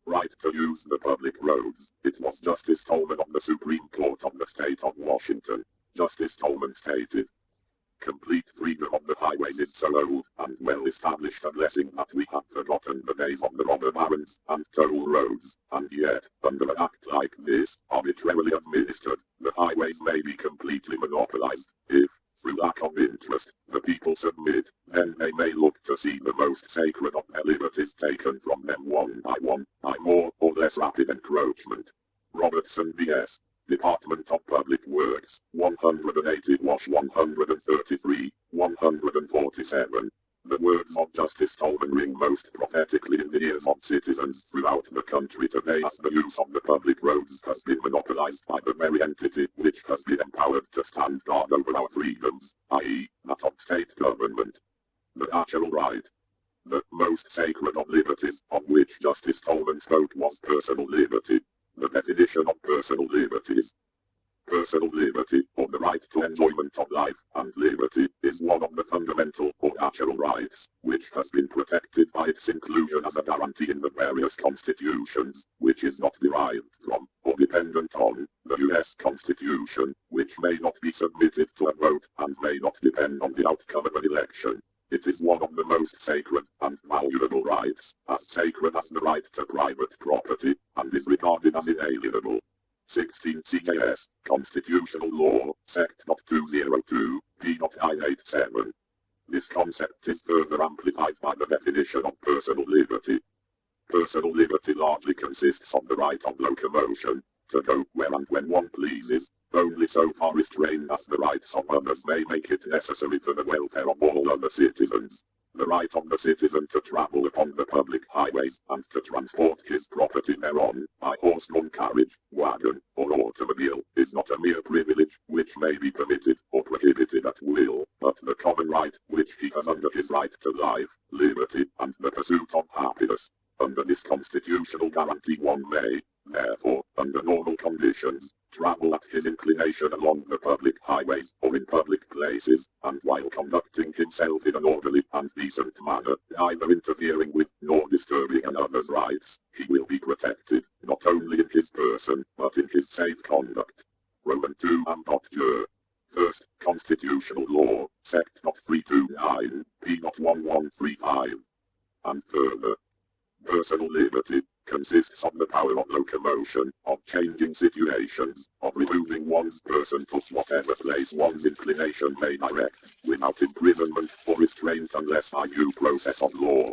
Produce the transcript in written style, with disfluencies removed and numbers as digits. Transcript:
Right to use the public roads. It was Justice Tolman of the Supreme Court of the State of Washington. Justice Tolman stated, complete freedom of the highways is so old and well established a blessing that we have forgotten the days of the robber barons and toll roads, and yet, under an act like this, arbitrarily administered, the highways may be completely monopolized. If, through lack of interest, the people submit, then they may look to see the most sacred of their liberties taken from them one by more or less rapid encroachment. Robertson V.S. Department of Public Works, 180-133, 147. The words of Justice Tolman ring most prophetically in the ears of citizens throughout the country today, as the use of the public roads has been monopolized by the very entity which has been empowered to stand guard over our freedoms, i.e., that of state government. The natural right. The most sacred of liberties, of which Justice Tolman spoke, was personal liberty. The definition of personal liberty is: personal liberty, or the right to enjoyment of life and liberty, is one of the fundamental or natural rights, which has been protected by its inclusion as a guarantee in the various constitutions, which is not derived from, or dependent on, the U.S. Constitution, which may not be submitted to a vote and may not depend on the outcome of an election. It is one of the most sacred and valuable rights, as sacred as the right to private property, and is regarded as inalienable. 16 CJS, Constitutional Law, Sect. 202, p.987. This concept is further amplified by the definition of personal liberty. Personal liberty largely consists of the right of locomotion, to go where and when one pleases, only so far restrained as the rights of others may make it necessary for the welfare of all other citizens. The right of the citizen to travel upon the public highways and to transport his property thereon, by horse-drawn carriage, wagon, or automobile, is not a mere privilege which may be permitted or prohibited at will, but the common right which he has under his right to life, liberty, and the pursuit of happiness. Under this constitutional guarantee one may, therefore, under normal conditions, travel at his inclination along the public highways or in public places, and while conducting himself in an orderly and decent manner, neither interfering with nor disturbing another's rights, he will be protected, not only in his person, but in his safe conduct. Roman 2 and J. First Constitutional Law, Sect. 329, p.1135. And further, personal liberty consists of the power of locomotion, of changing situations, of removing one's person to whatever place one's inclination may direct, without imprisonment or restraint unless by due process of law.